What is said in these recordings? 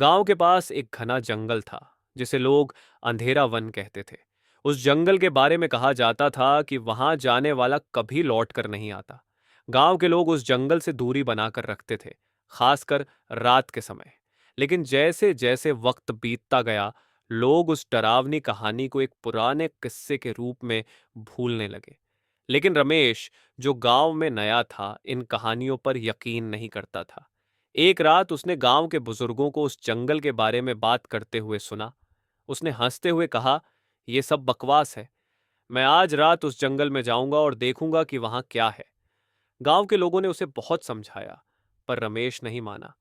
गांव के पास एक घना जंगल था जिसे लोग अंधेरा वन कहते थे। उस जंगल के बारे में कहा जाता था कि वहां जाने वाला कभी लौट कर नहीं आता। गांव के लोग उस जंगल से दूरी बनाकर रखते थे, खासकर रात के समय। लेकिन जैसे जैसे वक्त बीतता गया, लोग उस डरावनी कहानी को एक पुराने किस्से के रूप में भूलने लगे। लेकिन रमेश, जो गांव में नया था, इन कहानियों पर यकीन नहीं करता था। एक रात उसने गांव के बुजुर्गों को उस जंगल के बारे में बात करते हुए सुना। उसने हंसते हुए कहा, यह सब बकवास है। मैं आज रात उस जंगल में जाऊंगा और देखूंगा कि वहां क्या है। गांव के लोगों ने उसे बहुत समझाया, पर रमेश नहीं माना।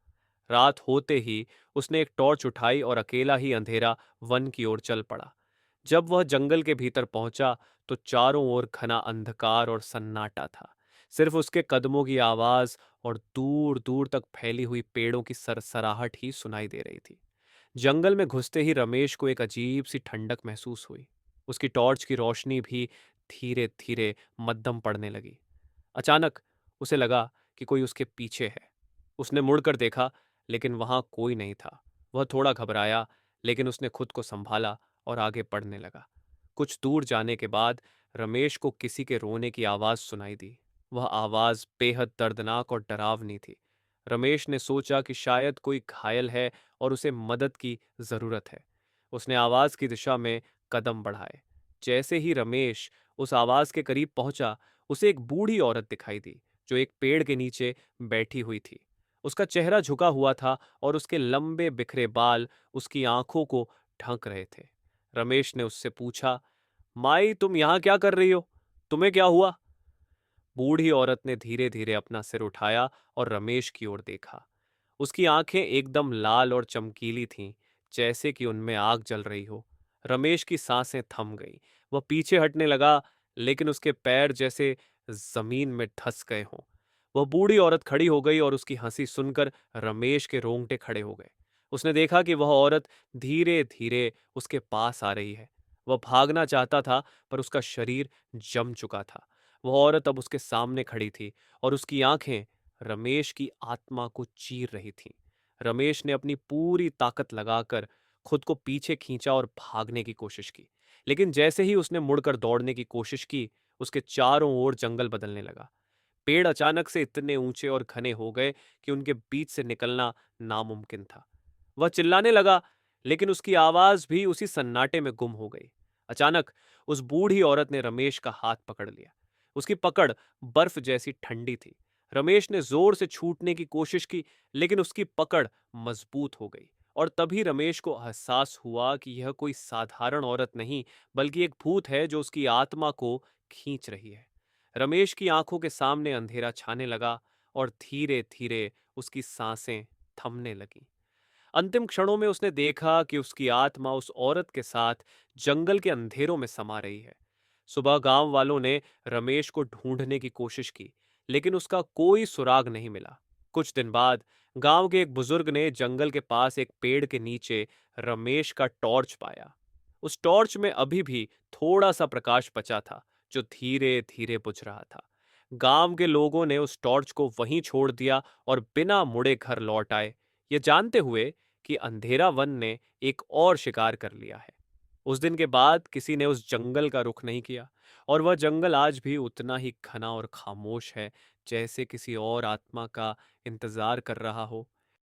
रात होते ही उसने एक टॉर्च उठाई और अकेला ही अंधेरा वन की ओर चल पड़ा। जब वह जंगल के भीतर पहुंचा तो चारों ओर घना अंधकार और सन्नाटा था। सिर्फ उसके कदमों की आवाज और दूर दूर तक फैली हुई पेड़ों की सरसराहट ही सुनाई दे रही थी। जंगल में घुसते ही रमेश को एक अजीब सी ठंडक महसूस हुई। उसकी टॉर्च की रोशनी भी धीरे धीरे मद्धम पड़ने लगी। अचानक उसे लगा कि कोई उसके पीछे है। उसने मुड़कर देखा, लेकिन वहां कोई नहीं था। वह थोड़ा घबराया, लेकिन उसने खुद को संभाला और आगे बढ़ने लगा। कुछ दूर जाने के बाद रमेश को किसी के रोने की आवाज सुनाई दी। वह आवाज बेहद दर्दनाक और डरावनी थी। रमेश ने सोचा कि शायद कोई घायल है और उसे मदद की जरूरत है। उसने आवाज की दिशा में कदम बढ़ाए। जैसे ही रमेश उस आवाज के करीब पहुंचा, उसे एक बूढ़ी औरत दिखाई दी जो एक पेड़ के नीचे बैठी हुई थी। उसका चेहरा झुका हुआ था और उसके लंबे बिखरे बाल उसकी आंखों को ढक रहे थे। रमेश ने उससे पूछा, माई, तुम यहां क्या कर रही हो? तुम्हें क्या हुआ? बूढ़ी औरत ने धीरे धीरे अपना सिर उठाया और रमेश की ओर देखा। उसकी आंखें एकदम लाल और चमकीली थीं, जैसे कि उनमें आग जल रही हो। रमेश की सांसें थम गईं। वह पीछे हटने लगा, लेकिन उसके पैर जैसे जमीन में धंस गए हों। वह बूढ़ी औरत खड़ी हो गई और उसकी हंसी सुनकर रमेश के रोंगटे खड़े हो गए। उसने देखा कि वह औरत धीरे धीरे उसके पास आ रही है। वह भागना चाहता था, पर उसका शरीर जम चुका था। वह औरत अब उसके सामने खड़ी थी और उसकी आंखें रमेश की आत्मा को चीर रही थीं। रमेश ने अपनी पूरी ताकत लगाकर खुद को पीछे खींचा और भागने की कोशिश की। लेकिन जैसे ही उसने मुड़कर दौड़ने की कोशिश की, उसके चारों ओर जंगल बदलने लगा। पेड़ अचानक से इतने ऊंचे और घने हो गए कि उनके बीच से निकलना नामुमकिन था। वह चिल्लाने लगा, लेकिन उसकी आवाज भी उसी सन्नाटे में गुम हो गई। अचानक उस बूढ़ी औरत ने रमेश का हाथ पकड़ लिया। उसकी पकड़ बर्फ जैसी ठंडी थी। रमेश ने जोर से छूटने की कोशिश की, लेकिन उसकी पकड़ मजबूत हो गई। और तभी रमेश को एहसास हुआ कि यह कोई साधारण औरत नहीं, बल्कि एक भूत है जो उसकी आत्मा को खींच रही है। रमेश की आंखों के सामने अंधेरा छाने लगा और धीरे धीरे उसकी सांसें थमने लगीं। अंतिम क्षणों में उसने देखा कि उसकी आत्मा उस औरत के साथ जंगल के अंधेरों में समा रही है। सुबह गांव वालों ने रमेश को ढूंढने की कोशिश की, लेकिन उसका कोई सुराग नहीं मिला। कुछ दिन बाद गांव के एक बुजुर्ग ने जंगल के पास एक पेड़ के नीचे रमेश का टॉर्च पाया। उस टॉर्च में अभी भी थोड़ा सा प्रकाश बचा था, जो धीरे धीरे बुझ रहा था। गांव के लोगों ने उस टॉर्च को वहीं छोड़ दिया और बिना मुड़े घर लौट आए, ये जानते हुए कि अंधेरा वन ने एक और शिकार कर लिया है। उस दिन के बाद किसी ने उस जंगल का रुख नहीं किया, और वह जंगल आज भी उतना ही घना और खामोश है, जैसे किसी और आत्मा का इंतजार कर रहा हो।